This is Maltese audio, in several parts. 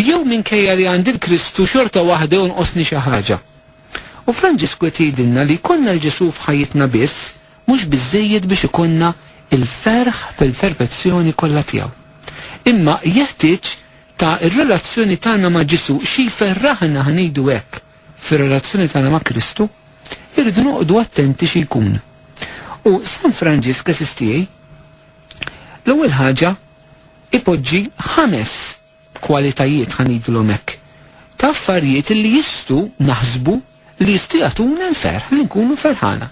jew minkejja li għandi l-Kristu xorta waħda jonqosni xi ħaġa. U Franġisku qed jgħidilna li jkollna l-Ġesu f'ħajjitna biss mhux biżżejjed biex ikollna il-ferħ fil-perfezzjoni kollha tiegħu. Imma jeħtieġ ta' ir-relazzjoni tagħna ma' Ġesu xi jferraħna ħnejdu hekk fir-relazzjoni tagħna ma' Kristu, irridu noqogħdu attenti xi jkun. U San Franġisk Assistijej l-ewwel ħaġa ipoġġi 5 kwalitajiet ħanidulhom hekk ta' affarijiet li jistgħu naħsbu li jistgħu jagħtuna l-ferħ li nkunu ferħana.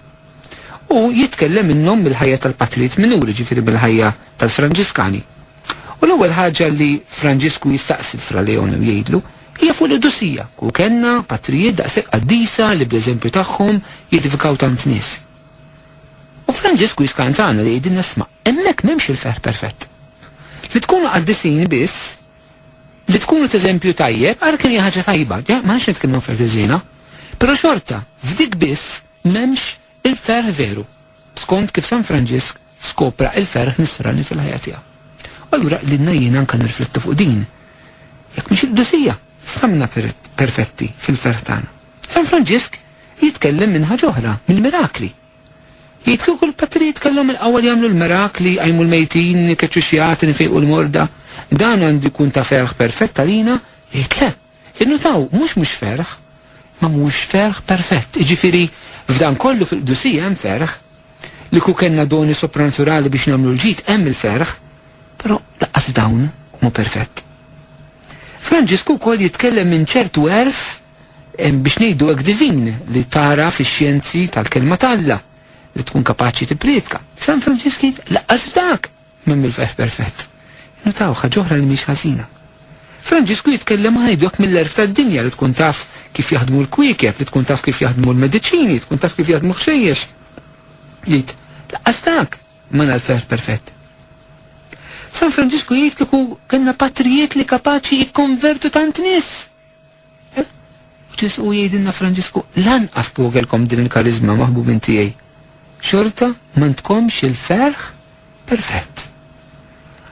U jitkellem minnhom bil-ħajja tal-Patrijiet Minuri, ġifieri bil-ħajja tal-Franġiskani. U l-ewwel ħaġa li Franġisku jistaqsi Fra Leone u jgħidlu hija fuq l-Qudusija. U kellna patrijiet daqshekk qaddisa li bl-eżempju tagħhom jedifikaw tant nies. U Franġisku jiskantana li jgħidilna isma' hemmhekk m'hemmx il-ferħ perfett. Li tkunu qaddisin biss, li tkunu t-eżempju tajjeb, għara kien ħaġa tajba, ma nix nitkellmu ferħ żiena, però xorta f'dik biss m'hemmx il-ferħ veru, skont kif San Franġisk skopra il-ferħ nisrani fil-ħajja tiegħu. Allura lilna jiena anke nirriflettu fuq din. Jekk mhix il-Qudusija, stamna perfetti fil-ferħ tagħna. San Franġisk jitkellem minn ħaġa oħra, mill-mirakli. Jitku kull patrijiet kellhom il-qawwel jagħmlu l-mirakli, qajmu l-mejtin, keċċu xjati, nifejqu l-morda. Dan għandu jkun ta' ferħ perfett għalina, jgħid le, innutaw mhux ferħ, ma mhux ferħ perfett. Jiġifieri f'dan kollu fil-Qudusija hemm ferħ, li ku kellna doni soprannaturali biex nagħmlu l-ġid hemm il-ferħ, però laqqas dawn mhu perfett. Franġisku wkoll jitkellem minn ċertu erf biex ngħidu hekk divin li tara fix-xjenzi tal-kelma t'Alla li tkun kapaċi tippretka. San Franġisk laqqas dak m'hemm il-ferħ perfett. Nutaw ħaġa oħra li mhix ħażina. Franġisku jitkellem ħajdok mill-erf tad-dinja li tkun taf kif jaħdmu l-kwiekeb, li tkun taf kif jaħdmu l-mediċini, tkun taf kif jaħdmu ħxejjex. Jgħid laqqas dak m'għandna l-ferħ perfett. San Franġisku jgħid kieku kellna patrijiet li kapaċi jikkonvertu tant nies. U Ġesu jgħidilna Franġisku lanqas kieku kellkom din il-karizma maħbubin tiegħi. Xorta m'għandkomx il-ferħ perfett.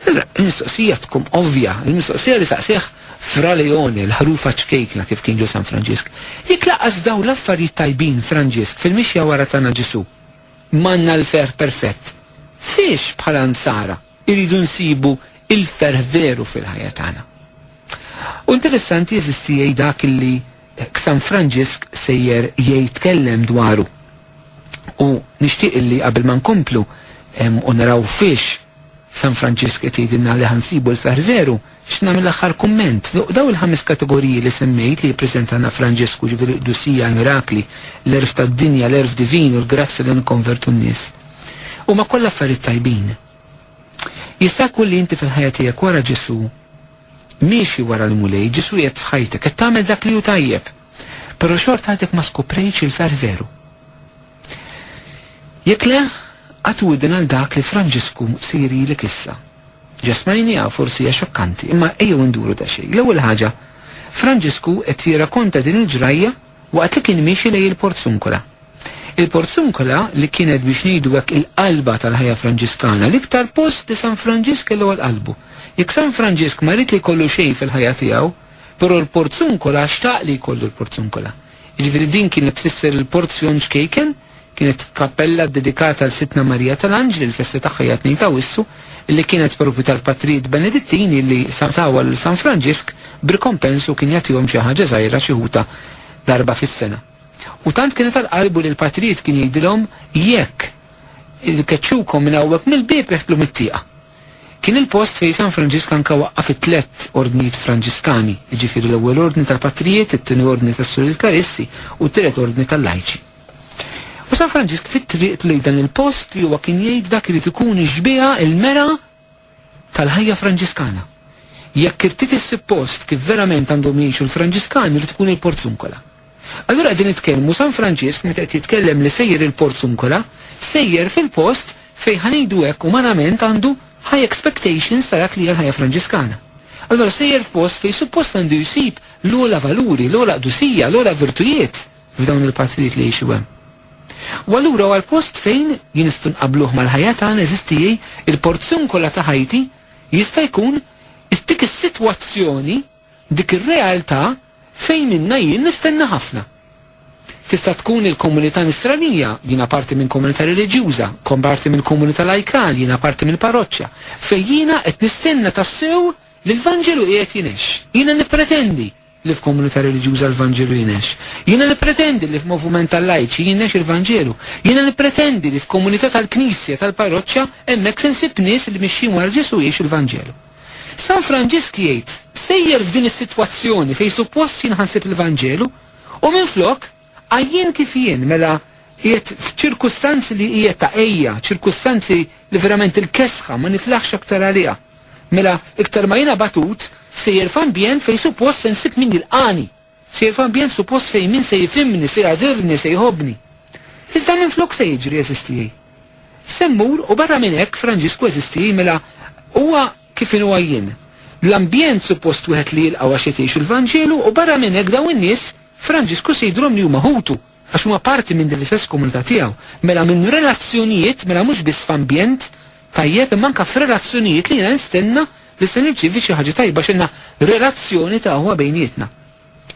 Il-mistoqsija tkun ovvja, il-mistoqsija li saqsieħ Fra Leone, l-ħarufa ċkejkna kif kien San Franġisk. Jekk laqqas daw l-affarijiet tajbin Franġisk fil-mixja wara tagħna Ġesu m'għandna l-ferħ perfett. Fiex bħala nsara iridu nsibu il-ferħ veru fil-ħajja tagħna. U interessanti jeżisti dak li San Franġisk sejjer jitkellem dwaru. U nixtieq li qabel ma nkomplu u naraw fiex San Franġisk qed jgħidilna li ħansibu l-ferħ veru, x'nagħmel l-aħħar kumment. Daw il-5 kategoriji li semmejt li jippreżentana Franġisku, ġifieri l-Qudusija, l-mirakli, l-erf tad-dinja, l-erf divin u l-grazzi li nkonvertu n-nies. Huma kollha affarijiet tajbin. Jista' jkun li inti fil-ħajja tiegħek wara Ġesu miexi wara l-mulej, Ġesu qiegħed f'ħajtek, qed tagħmel dak li hu tajjeb, però xorta għadek ma skoprejtx il-ferħ veru. Jekk le għatu widin għal dak li Franġisku siri li kissa. Ġasmajnija forsi hija xokkanti, imma ejjew nduru ta' xejn. L-ewwel ħaġa, Franġisku qed jirrakkonta din il-ġrajja waqt li kien miexi lejn il-Porzunkola. Il-Porzunkola li kienet biex ngħidu hekk il-qalba tal-ħajja Franġiskana, l-iktar post li San Franġisk kellu għal-qalbu. Jekk San Franġisk ma rid li jkollu xejn fil-ħajja tiegħu, però l-Porzunkola xtaq li jkollu l-Porzunkola. Jiġifieri din kienet tfisser il-porzjon xkejken, kienet kappella dedikata għal Sitna Marija tal-Anġli l-festa tagħha hija 2 ta' Wissu, li kienet propju tal-Patrijiet Benedittini li tawa l-San Franġisk b'rikompensu kien jagħtihom xi ħaġa żgħira xi ħuta darba fis-sena. U tant kienet tal-qalbu li l-Patrijiet kien jgħidilhom jekk il-keċċukom minn hawnhekk mill-bieb jeħtlu mit-tieqa. Kien il-post fejn San Franġisk anke waqqaf it-3 ordnijiet Franġiskani, jiġifieri l-ewwel ordni tal-Patrijiet, it-tieni ordni tas-Suri Karissi u t-tielet ordni tal-Lajċi. U San Franġisk fit-triq li dan il-post li huwa kien jgħid dak li tkun ixbiha il-mera tal-ħajja Franġiskana. Jekk irtid issib post kif verament għandhom jgħixu l-Franġiskani li tkun il-Porzunkola. Allura qegħdin nitkellmu San Franġisk meta qed jitkellem li sejjer il-Porzunkola, sejjer fil-post fejn ħanejdu hekk umanament għandu high expectations ta' dak li hija l-ħajja Franġiskana. Allura sejjer f'post fejn suppost għandu jsib l-ogħla valuri, l-ogħla qdusija, l-ogħla virtujiet f'dawn il-patrijiet li jgħixu hemm. U allura għal post fejn jinistun qabluh mal-ħajja tagħna eżistijej il-Porzunkola ta' Ħajti jista' jkun dik is-sitwazzjoni dik ir-realtà fejn minna jien nistenna ħafna. Tista' tkun il-komunità nisranija, jiena parti minn komunità reliġjuża, parti minn komunità laikali, jiena parti minn parroċċja, fejn jiena qed nistenna tassew li l-Vanġelu qiegħed jinex. Jiena nippretendi li f'komunità reliġjuża l-Vanġelu jinex. Jiena nippretendi li f'moviment tal-lajċi jinex il-Vanġelu. Jiena nippretendi li f'komunità tal-Knisja tal-parroċċja hemmhekk se nsib nies li mixjin wara Ġesu jgħixu l-Vanġelu. San Franġisk jgħid sejjer f'din is-sitwazzjoni fejn suppost jien ħansib il-Vanġelu u minflok għajjien kif jien mela qiegħed f'ċirkustanzi li qiegħed ta' ejja, ċirkustanzi li verament il-kesħa ma niflaħx aktar għaliha. Mela iktar ma jiena batut sejjer f'ambjent fejn suppost se nsib min jilqani. Sejjer f'ambjent suppost fejn min se jifhimni, se jgħadirni, se jħobbni. Iżda minflok se jiġri eżistijej. Semmur u barra minn hekk Franġisku eżistijej mela huwa kif huwa jien. L-ambjent suppost wieħed li jilqgħu għax jgħixu l-Vanġelu u barra minn hekk dawn in-nies Franġisku se jidhom li huma Ħutu għax huma parti minn din l-istess komunità tiegħu. Mela minn relazzjonijiet mela mhux biss f'ambjent tajjeb imma anke f'relazzjonijiet li jiena nistenna li se nirċievi xi ħaġa tajba x'inna relazzjoni ta' huwa bejnietna.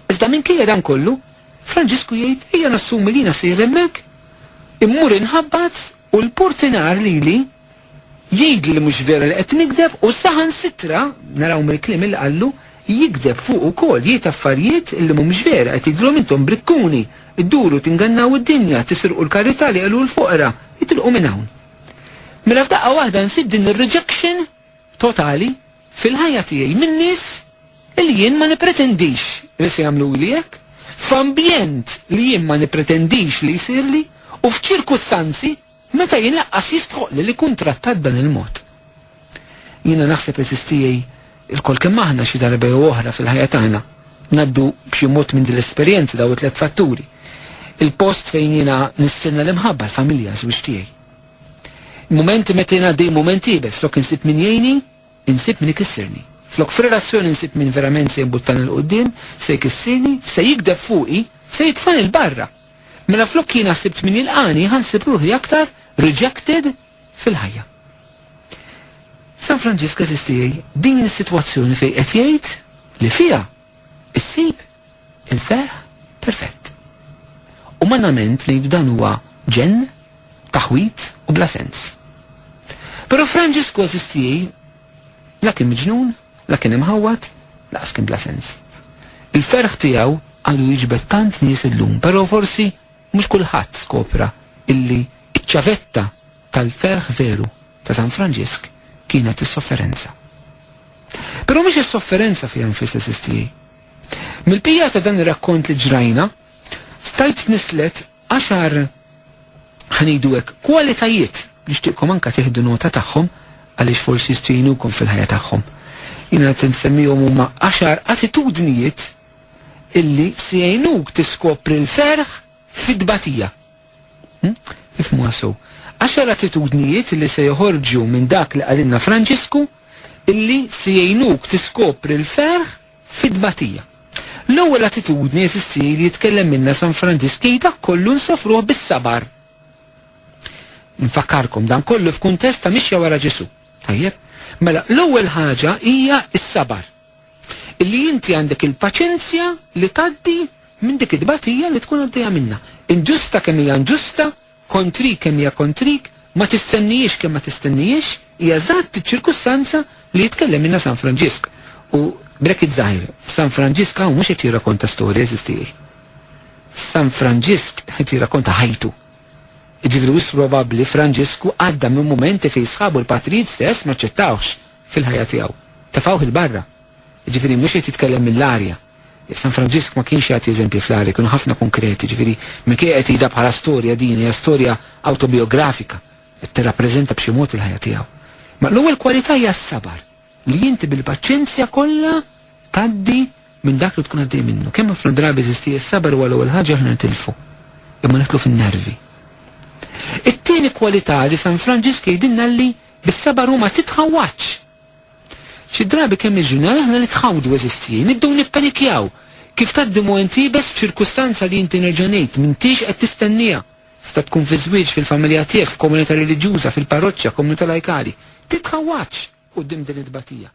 Iżda minkejja dan kollu, Franġisku jgħid ejja nassumi li jiena sejjer hemmhekk, immur inħabbat u l-portinar lili jgħidli li mhux vera li qed nikdeb u saħansitra naraw mill-kliem il qallu jikdeb fuq ukoll jgħid affarijiet li mhumiex vera qed jgħidulhom intom brikkuni, idduru tingannaw id-dinja, tisirqu l-karità li qalu l-fuqra, jitilqu minn hawn. Mela f'daqqa waħda nsib din ir-rejection totali fil-ħajja tiegħi minn nies li jien ma nipretendix li se jagħmlu li hekk, f'ambjent li jien ma nipretendix li jsirli u f'ċirkustanzi meta jien laqqas jistħoqli li kun trattat dan il-mod. Jiena naħseb eżistijej il-kol kemm aħna xi darba jew oħra fil-ħajja tagħna ngħaddu b'xi mod minn din l-esperjenzi daw it-tliet fatturi. Il-post fejn jiena nistenna l-imħabba l-familja żwieġ tiegħi. Momenti meta jiena għaddej momenti bes flok insib min jgħinni, insib min ikissirni. Flok f'relazzjoni insib min verament se jimbuttani l-qudiem, se jkissirni, se jikdeb fuqi, se jitfani l-barra. Mela flok jiena sibt min jilqani ħansib ruħi aktar rejected fil-ħajja. San Franġisk eżistijej din is-sitwazzjoni fejn qed jgħid li fiha issib il-ferħ perfett. Umanament li f'dan huwa ġenn, taħwit u bla sens. Però Franġisku eżistijej la kien miġnun, la kien imħawwat, laqas kien bla sens. Il-ferħ tiegħu għadu jiġbed tant nies illum, però forsi mhux kulħadd skopra illi iċ-ċavetta tal-ferħ veru ta' San Franġisk kienet is-sofferenza. Però mhux is-sofferenza fiha nfissa sistijej. Mill-pija ta' dan ir-rakkont li ġrajna, stajt nislet 10 ħanidu hekk kwalitajiet nixtieqkom anke tieħdu nota tagħhom għaliex forsi jistgħinukom fil-ħajja tagħhom. Jiena qed insemmihom huma 10 attitudnijiet illi se jgħinuk tiskopri l-ferħ fid-dbatija. Ifhmuha sew. 10 attitudnijiet illi se joħorġu minn dak li qalilna Franġisku illi se jgħinuk tiskopri l-ferħ fid-dbatija. L-ewwel attitudni jeżisti li jitkellem minnha San Franġisk dak kollu nsofruh bis-sabar. Nfakkarkom dan kollu f'kuntest ta' mixja wara Ġesu. Tajjeb? Mela l-ewwel ħaġa hija s-sabar. Illi inti għandek il-paċenzja li tgħaddi minn dik id-dbatija li tkun għaddejja minnha. Inġusta kemm hija inġusta, kontrik kemm hija kontrik, ma tistennijiex kemm ma tistennijiex, hija żgħat iċ-ċirkustanza li jitkellem minnha San Franġisk. U brekit żgħir, San Franġisk hawn mhux qed jirrakkonta storja eżistijej. San Franġisk qed jirrakkonta ħajtu. Ġifri wis probabbli Franġisku għadda minn momenti fejn sħabu l-patrijiet stess ma ċettawx fil-ħajja tiegħu. Tafawh il-barra. Ġifri mhux qed jitkellem mill-arja. San Franġisk ma kienx jagħti eżempji fl-arja, kienu ħafna konkreti, ġifiri minkejja qed jgħidha bħala storja din hija storja autobiografika qed tirrappreżenta b'xi mod il-ħajja tiegħu. Ma l-ewwel kwalità hija s-sabar li inti bil-paċenzja kollha tgħaddi minn dak li tkun għaddej minnu. Kemm ħafna drabi jeżisti s-sabar huwa l-ewwel ħaġa aħna nitilfu. Imma nitlu fin-nervi. It-tieni kwalità li San Franġisk jgħidilna li bis-sabar huma titħawwaġġ. Xi drabi kemm iġuna aħna nitħawdu eżistijin, nibdew nippanikjaw. Kif tgħaddi momenti bes f'ċirkustanza li inti nerġa' ngħid m'intix qed tistennija. Sta tkun fi żwieġ fil-familja tiegħek, f'komunità reliġjuża, fil-parroċċja, komunità laikali. Titħawwaġġ quddiem din id-dbatija.